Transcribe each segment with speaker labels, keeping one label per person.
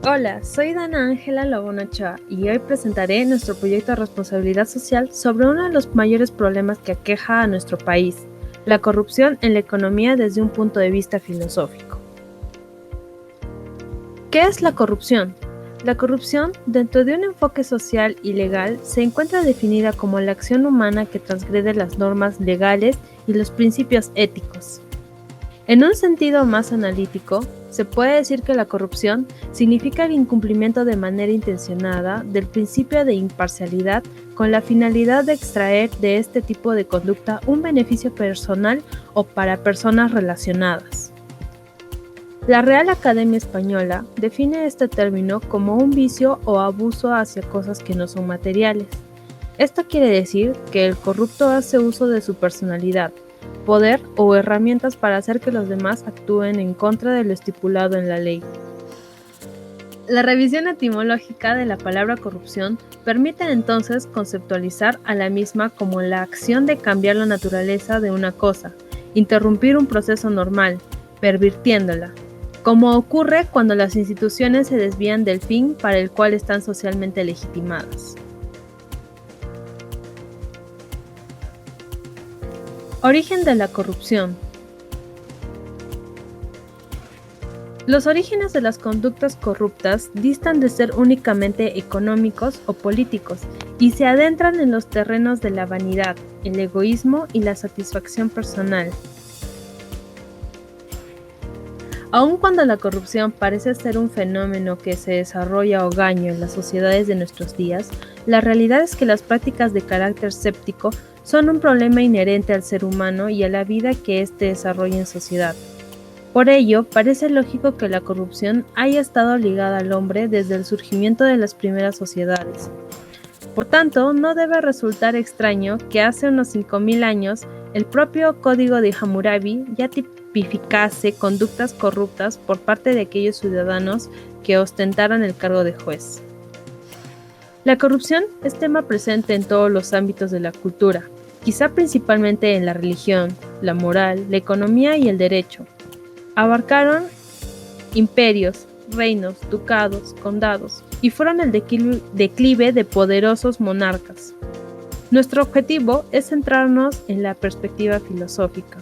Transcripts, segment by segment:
Speaker 1: Hola, soy Dana Ángela Lobón Ochoa y hoy presentaré nuestro proyecto de responsabilidad social sobre uno de los mayores problemas que aqueja a nuestro país, la corrupción en la economía desde un punto de vista filosófico. ¿Qué es la corrupción? La corrupción, dentro de un enfoque social y legal, se encuentra definida como la acción humana que transgrede las normas legales y los principios éticos. En un sentido más analítico, se puede decir que la corrupción significa el incumplimiento de manera intencionada del principio de imparcialidad con la finalidad de extraer de este tipo de conducta un beneficio personal o para personas relacionadas. La Real Academia Española define este término como un vicio o abuso hacia cosas que no son materiales. Esto quiere decir que el corrupto hace uso de su personalidad, poder o herramientas para hacer que los demás actúen en contra de lo estipulado en la ley. La revisión etimológica de la palabra corrupción permite entonces conceptualizar a la misma como la acción de cambiar la naturaleza de una cosa, interrumpir un proceso normal, pervirtiéndola, como ocurre cuando las instituciones se desvían del fin para el cual están socialmente legitimadas. Origen de la corrupción. Los orígenes de las conductas corruptas distan de ser únicamente económicos o políticos y se adentran en los terrenos de la vanidad, el egoísmo y la satisfacción personal. Aun cuando la corrupción parece ser un fenómeno que se desarrolla hogaño en las sociedades de nuestros días, la realidad es que las prácticas de carácter séptico son un problema inherente al ser humano y a la vida que éste desarrolla en sociedad. Por ello, parece lógico que la corrupción haya estado ligada al hombre desde el surgimiento de las primeras sociedades. Por tanto, no debe resultar extraño que hace unos 5.000 años el propio Código de Hammurabi ya tipificase conductas corruptas por parte de aquellos ciudadanos que ostentaran el cargo de juez. La corrupción es tema presente en todos los ámbitos de la cultura, quizá principalmente en la religión, la moral, la economía y el derecho. Abarcaron imperios, reinos, ducados, condados, y fueron el declive de poderosos monarcas. Nuestro objetivo es centrarnos en la perspectiva filosófica.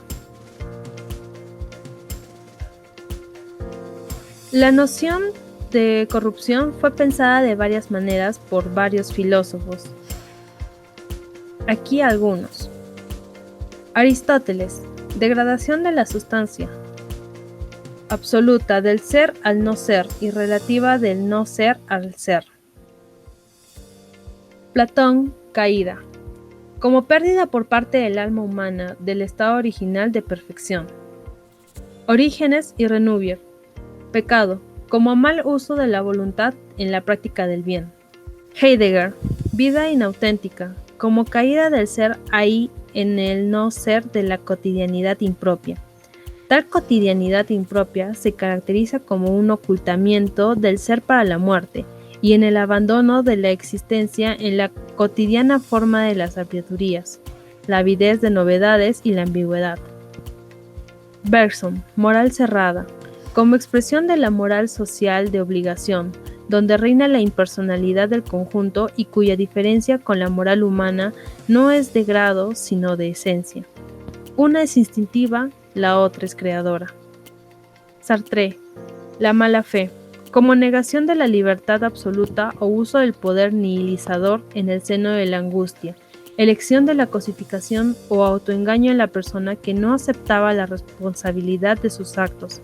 Speaker 1: La noción de corrupción fue pensada de varias maneras por varios filósofos. Aquí algunos. Aristóteles, degradación de la sustancia. Absoluta del ser al no ser y relativa del no ser al ser. Platón, caída. Como pérdida por parte del alma humana del estado original de perfección. Orígenes y Renouvier. Pecado, como mal uso de la voluntad en la práctica del bien. Heidegger, vida inauténtica, como caída del ser ahí en el no ser de la cotidianidad impropia. Tal cotidianidad impropia se caracteriza como un ocultamiento del ser para la muerte y en el abandono de la existencia en la cotidiana forma de las sabidurías, la avidez de novedades y la ambigüedad. Bergson, moral cerrada, como expresión de la moral social de obligación, donde reina la impersonalidad del conjunto y cuya diferencia con la moral humana no es de grado sino de esencia. Una es instintiva, la otra es creadora. Sartre, la mala fe, como negación de la libertad absoluta o uso del poder nihilizador en el seno de la angustia, elección de la cosificación o autoengaño en la persona que no aceptaba la responsabilidad de sus actos.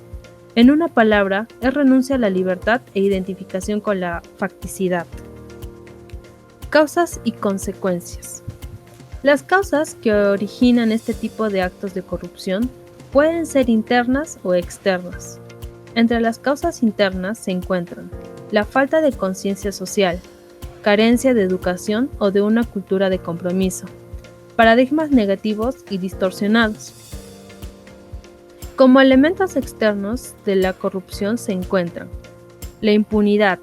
Speaker 1: En una palabra, es renuncia a la libertad e identificación con la facticidad. Causas y consecuencias. Las causas que originan este tipo de actos de corrupción pueden ser internas o externas. Entre las causas internas se encuentran la falta de conciencia social, carencia de educación o de una cultura de compromiso, paradigmas negativos y distorsionados. Como elementos externos de la corrupción se encuentran la impunidad,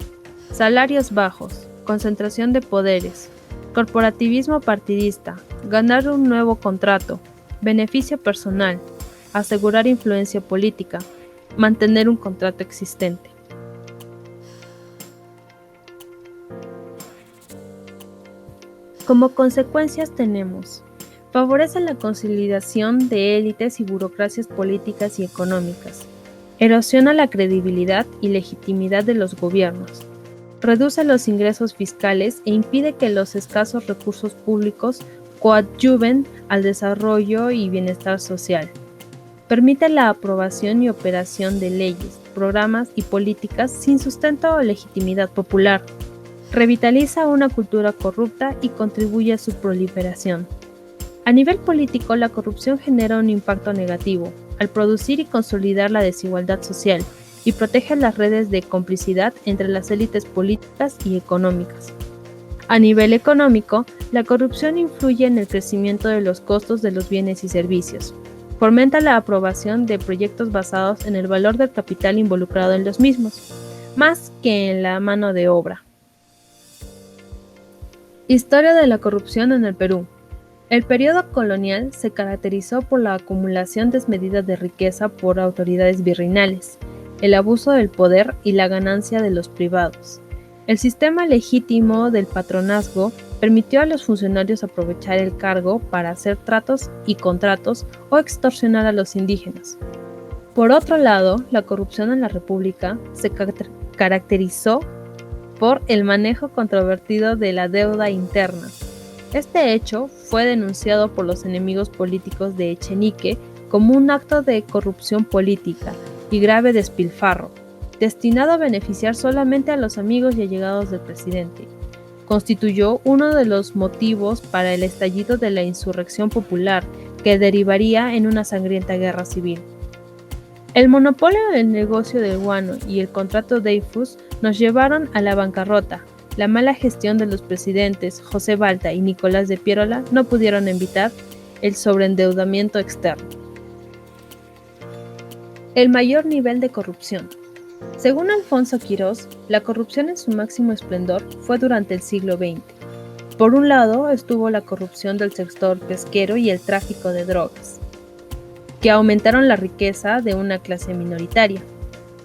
Speaker 1: salarios bajos, concentración de poderes, corporativismo partidista, ganar un nuevo contrato, beneficio personal, asegurar influencia política, mantener un contrato existente. Como consecuencias tenemos: favorece la consolidación de élites y burocracias políticas y económicas, erosiona la credibilidad y legitimidad de los gobiernos, reduce los ingresos fiscales e impide que los escasos recursos públicos coadyuven al desarrollo y bienestar social. Permite la aprobación y operación de leyes, programas y políticas sin sustento o legitimidad popular. Revitaliza una cultura corrupta y contribuye a su proliferación. A nivel político, la corrupción genera un impacto negativo, al producir y consolidar la desigualdad social, y protege las redes de complicidad entre las élites políticas y económicas. A nivel económico, la corrupción influye en el crecimiento de los costos de los bienes y servicios. Fomenta la aprobación de proyectos basados en el valor del capital involucrado en los mismos, más que en la mano de obra. Historia de la corrupción en el Perú. El periodo colonial se caracterizó por la acumulación desmedida de riqueza por autoridades virreinales, el abuso del poder y la ganancia de los privados. El sistema legítimo del patronazgo permitió a los funcionarios aprovechar el cargo para hacer tratos y contratos o extorsionar a los indígenas. Por otro lado, la corrupción en la República se caracterizó por el manejo controvertido de la deuda interna. Este hecho fue denunciado por los enemigos políticos de Echenique como un acto de corrupción política y grave despilfarro, destinado a beneficiar solamente a los amigos y allegados del presidente. Constituyó uno de los motivos para el estallido de la insurrección popular, que derivaría en una sangrienta guerra civil. El monopolio del negocio del guano y el contrato Dreyfus nos llevaron a la bancarrota. La mala gestión de los presidentes José Balta y Nicolás de Piérola no pudieron evitar el sobreendeudamiento externo. El mayor nivel de corrupción. Según Alfonso Quirós, la corrupción en su máximo esplendor fue durante el siglo XX. Por un lado estuvo la corrupción del sector pesquero y el tráfico de drogas, que aumentaron la riqueza de una clase minoritaria.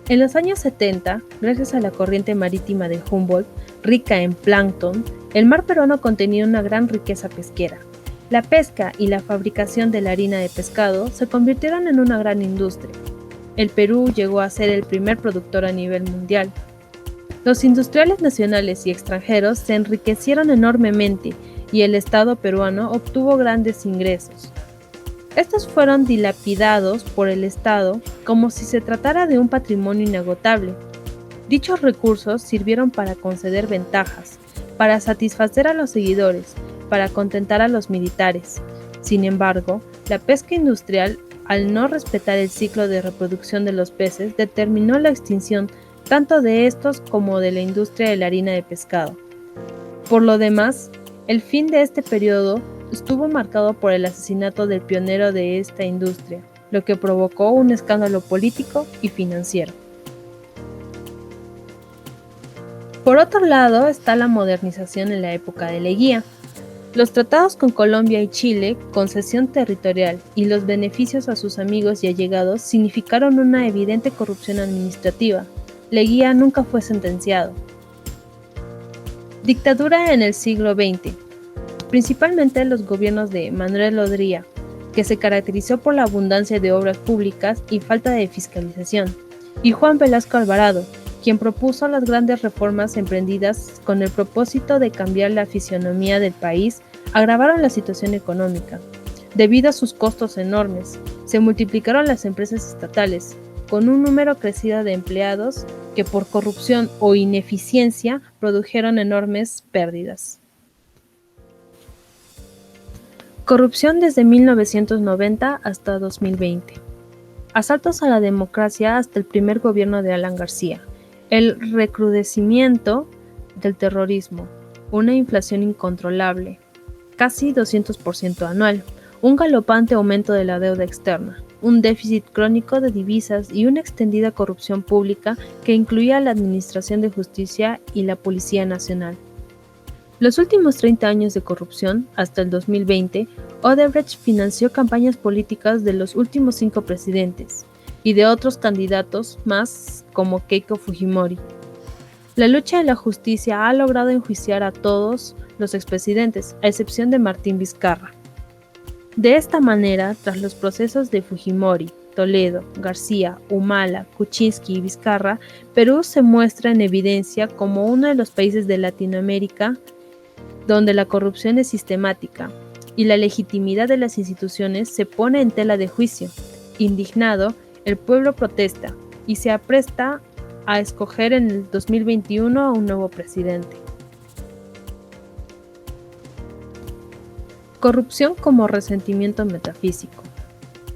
Speaker 1: En los años 70, gracias a la corriente marítima de Humboldt, rica en plancton, el mar peruano contenía una gran riqueza pesquera. La pesca y la fabricación de la harina de pescado se convirtieron en una gran industria. El Perú llegó a ser el primer productor a nivel mundial. Los industriales nacionales y extranjeros se enriquecieron enormemente y el Estado peruano obtuvo grandes ingresos. Estos fueron dilapidados por el Estado como si se tratara de un patrimonio inagotable. Dichos recursos sirvieron para conceder ventajas, para satisfacer a los seguidores, para contentar a los militares. Sin embargo, la pesca industrial, al no respetar el ciclo de reproducción de los peces, determinó la extinción tanto de estos como de la industria de la harina de pescado. Por lo demás, el fin de este periodo estuvo marcado por el asesinato del pionero de esta industria, lo que provocó un escándalo político y financiero. Por otro lado está la modernización en la época de Leguía. Los tratados con Colombia y Chile, concesión territorial y los beneficios a sus amigos y allegados significaron una evidente corrupción administrativa. Leguía nunca fue sentenciado. Dictadura en el siglo XX. Principalmente los gobiernos de Manuel Odría, que se caracterizó por la abundancia de obras públicas y falta de fiscalización, y Juan Velasco Alvarado, quien propuso las grandes reformas emprendidas con el propósito de cambiar la fisionomía del país, agravaron la situación económica. Debido a sus costos enormes, se multiplicaron las empresas estatales, con un número crecido de empleados que por corrupción o ineficiencia produjeron enormes pérdidas. Corrupción desde 1990 hasta 2020. Asaltos a la democracia hasta el primer gobierno de Alan García. El recrudecimiento del terrorismo, una inflación incontrolable, casi 200% anual, un galopante aumento de la deuda externa, un déficit crónico de divisas y una extendida corrupción pública que incluía la Administración de Justicia y la Policía Nacional. Los últimos 30 años de corrupción, hasta el 2020, Odebrecht financió campañas políticas de los últimos 5 presidentes y de otros candidatos más como Keiko Fujimori. La lucha de la justicia ha logrado enjuiciar a todos los expresidentes, a excepción de Martín Vizcarra. De esta manera, tras los procesos de Fujimori, Toledo, García, Humala, Kuczynski y Vizcarra, Perú se muestra en evidencia como uno de los países de Latinoamérica donde la corrupción es sistemática y la legitimidad de las instituciones se pone en tela de juicio. Indignado, el pueblo protesta y se apresta a escoger en el 2021 a un nuevo presidente. Corrupción como resentimiento metafísico.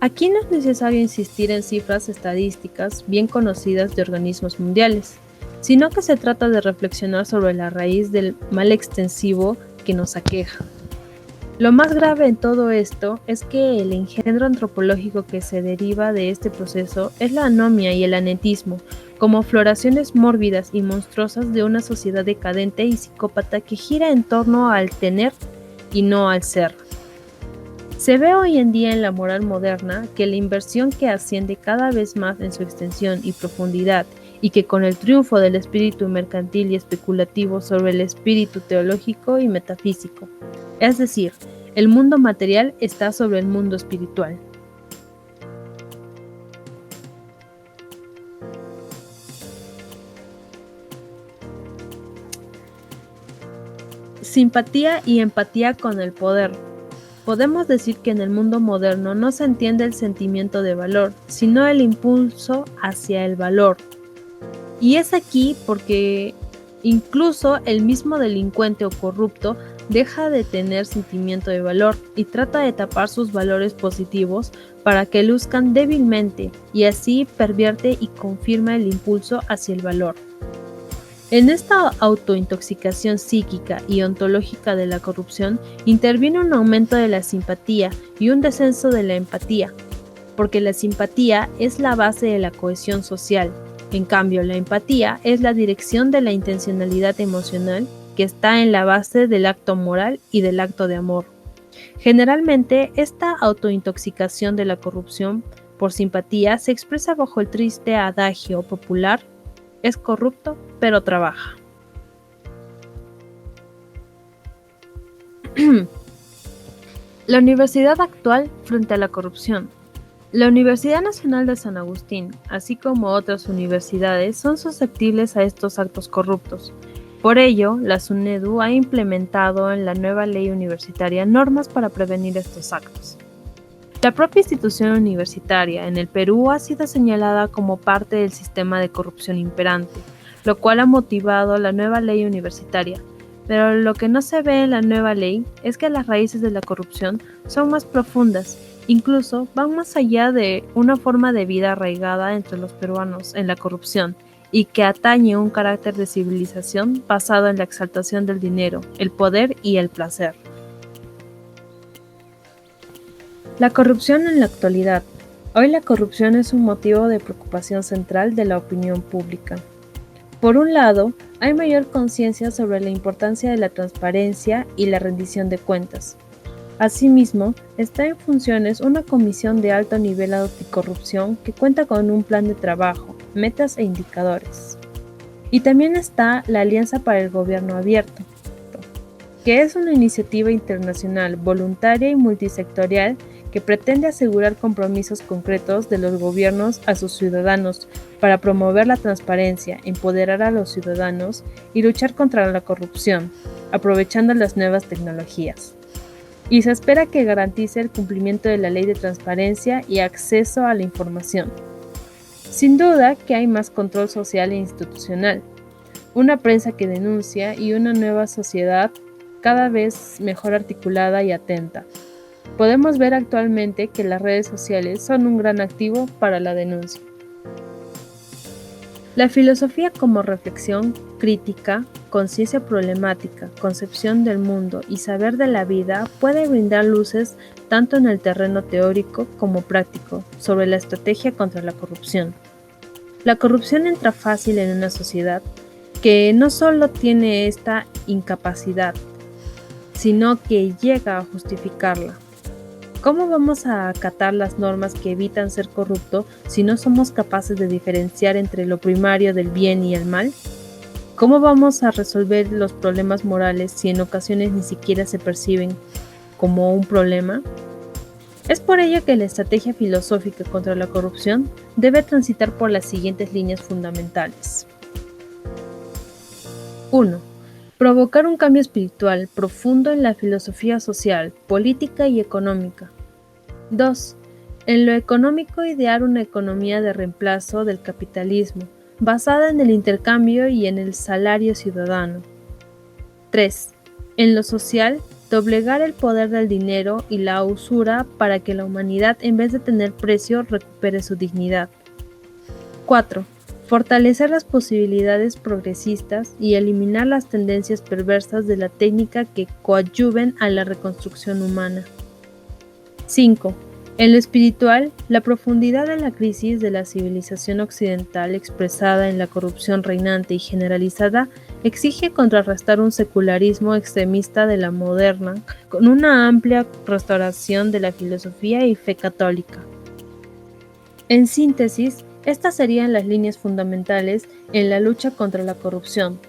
Speaker 1: Aquí no es necesario insistir en cifras estadísticas bien conocidas de organismos mundiales, sino que se trata de reflexionar sobre la raíz del mal extensivo que nos aqueja. Lo más grave en todo esto es que el engendro antropológico que se deriva de este proceso es la anomia y el anetismo, como floraciones mórbidas y monstruosas de una sociedad decadente y psicópata que gira en torno al tener y no al ser. Se ve hoy en día en la moral moderna que la inversión que asciende cada vez más en su extensión y profundidad y que con el triunfo del espíritu mercantil y especulativo sobre el espíritu teológico y metafísico, es decir, el mundo material está sobre el mundo espiritual. Simpatía y empatía con el poder. Podemos decir que en el mundo moderno no se entiende el sentimiento de valor, sino el impulso hacia el valor. Y es aquí porque incluso el mismo delincuente o corrupto deja de tener sentimiento de valor y trata de tapar sus valores positivos para que luzcan débilmente y así pervierte y confirma el impulso hacia el valor. En esta autointoxicación psíquica y ontológica de la corrupción interviene un aumento de la simpatía y un descenso de la empatía, porque la simpatía es la base de la cohesión social. En cambio, la empatía es la dirección de la intencionalidad emocional que está en la base del acto moral y del acto de amor. Generalmente, esta autointoxicación de la corrupción por simpatía se expresa bajo el triste adagio popular: es corrupto, pero trabaja. La universidad actual frente a la corrupción. La Universidad Nacional de San Agustín, así como otras universidades, son susceptibles a estos actos corruptos. Por ello, la SUNEDU ha implementado en la nueva ley universitaria normas para prevenir estos actos. La propia institución universitaria en el Perú ha sido señalada como parte del sistema de corrupción imperante, lo cual ha motivado la nueva ley universitaria. Pero lo que no se ve en la nueva ley es que las raíces de la corrupción son más profundas, incluso van más allá de una forma de vida arraigada entre los peruanos en la corrupción y que atañe un carácter de civilización basado en la exaltación del dinero, el poder y el placer. La corrupción en la actualidad. Hoy la corrupción es un motivo de preocupación central de la opinión pública. Por un lado, hay mayor conciencia sobre la importancia de la transparencia y la rendición de cuentas. Asimismo, está en funciones una comisión de alto nivel anticorrupción que cuenta con un plan de trabajo, metas e indicadores. Y también está la Alianza para el Gobierno Abierto, que es una iniciativa internacional voluntaria y multisectorial que pretende asegurar compromisos concretos de los gobiernos a sus ciudadanos para promover la transparencia, empoderar a los ciudadanos y luchar contra la corrupción, aprovechando las nuevas tecnologías. Y se espera que garantice el cumplimiento de la ley de transparencia y acceso a la información. Sin duda que hay más control social e institucional, una prensa que denuncia y una nueva sociedad cada vez mejor articulada y atenta. Podemos ver actualmente que las redes sociales son un gran activo para la denuncia. La filosofía como reflexión, crítica, conciencia problemática, concepción del mundo y saber de la vida puede brindar luces tanto en el terreno teórico como práctico sobre la estrategia contra la corrupción. La corrupción entra fácil en una sociedad que no solo tiene esta incapacidad, sino que llega a justificarla. ¿Cómo vamos a acatar las normas que evitan ser corrupto si no somos capaces de diferenciar entre lo primario del bien y el mal? ¿Cómo vamos a resolver los problemas morales si en ocasiones ni siquiera se perciben como un problema? Es por ello que la estrategia filosófica contra la corrupción debe transitar por las siguientes líneas fundamentales. 1. Provocar un cambio espiritual profundo en la filosofía social, política y económica. 2. En lo económico, idear una economía de reemplazo del capitalismo, basada en el intercambio y en el salario ciudadano. 3. En lo social, doblegar el poder del dinero y la usura para que la humanidad, en vez de tener precio, recupere su dignidad. 4. Fortalecer las posibilidades progresistas y eliminar las tendencias perversas de la técnica que coadyuven a la reconstrucción humana. 5. En lo espiritual, la profundidad de la crisis de la civilización occidental expresada en la corrupción reinante y generalizada exige contrarrestar un secularismo extremista de la moderna con una amplia restauración de la filosofía y fe católica. En síntesis, estas serían las líneas fundamentales en la lucha contra la corrupción,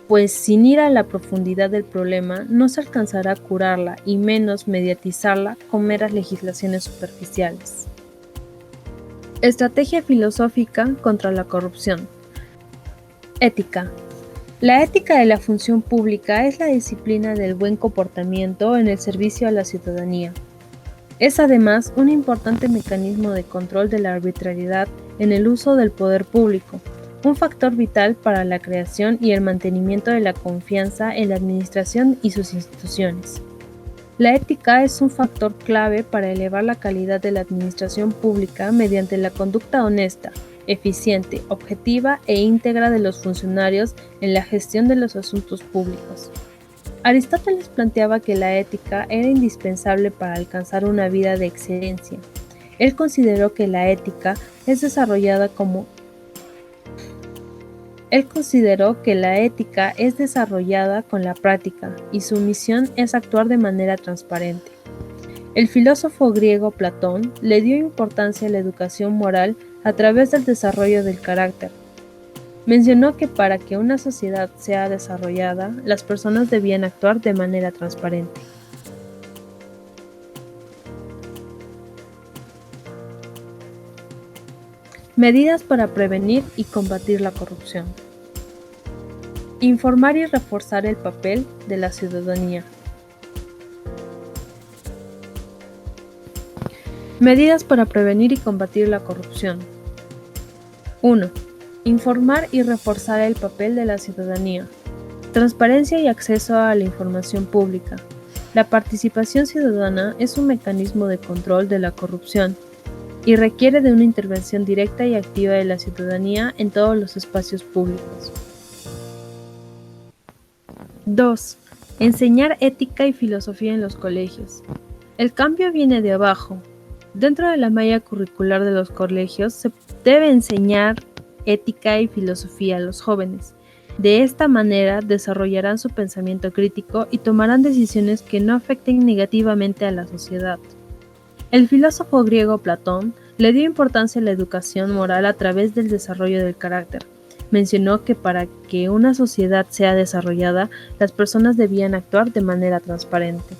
Speaker 1: pues sin ir a la profundidad del problema no se alcanzará a curarla y menos mediatizarla con meras legislaciones superficiales. Estrategia filosófica contra la corrupción. Ética. La ética de la función pública es la disciplina del buen comportamiento en el servicio a la ciudadanía. Es además un importante mecanismo de control de la arbitrariedad en el uso del poder público, un factor vital para la creación y el mantenimiento de la confianza en la administración y sus instituciones. La ética es un factor clave para elevar la calidad de la administración pública mediante la conducta honesta, eficiente, objetiva e íntegra de los funcionarios en la gestión de los asuntos públicos. Aristóteles planteaba que la ética era indispensable para alcanzar una vida de excelencia. Él consideró que la ética es desarrollada con la práctica y su misión es actuar de manera transparente. El filósofo griego Platón le dio importancia a la educación moral a través del desarrollo del carácter. Mencionó que para que una sociedad sea desarrollada, las personas debían actuar de manera transparente. Medidas para prevenir y combatir la corrupción. Informar y reforzar el papel de la ciudadanía. Medidas para prevenir y combatir la corrupción. 1. Informar y reforzar el papel de la ciudadanía. Transparencia y acceso a la información pública. La participación ciudadana es un mecanismo de control de la corrupción y requiere de una intervención directa y activa de la ciudadanía en todos los espacios públicos. 2. Enseñar ética y filosofía en los colegios. El cambio viene de abajo. Dentro de la malla curricular de los colegios se debe enseñar ética y filosofía a los jóvenes. De esta manera desarrollarán su pensamiento crítico y tomarán decisiones que no afecten negativamente a la sociedad. El filósofo griego Platón le dio importancia a la educación moral a través del desarrollo del carácter. Mencionó que para que una sociedad sea desarrollada, las personas debían actuar de manera transparente.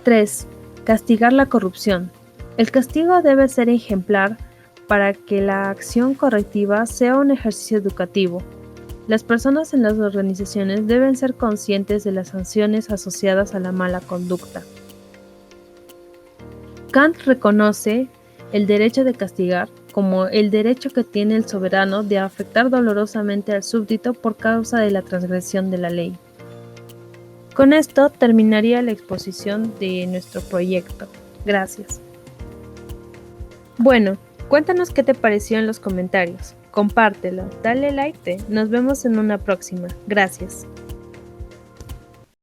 Speaker 1: 3. Castigar la corrupción. El castigo debe ser ejemplar para que la acción correctiva sea un ejercicio educativo. Las personas en las organizaciones deben ser conscientes de las sanciones asociadas a la mala conducta. Kant reconoce el derecho de castigar como el derecho que tiene el soberano de afectar dolorosamente al súbdito por causa de la transgresión de la ley. Con esto terminaría la exposición de nuestro proyecto. Gracias. Bueno, cuéntanos qué te pareció en los comentarios. Compártelo, dale like, nos vemos en una próxima. Gracias.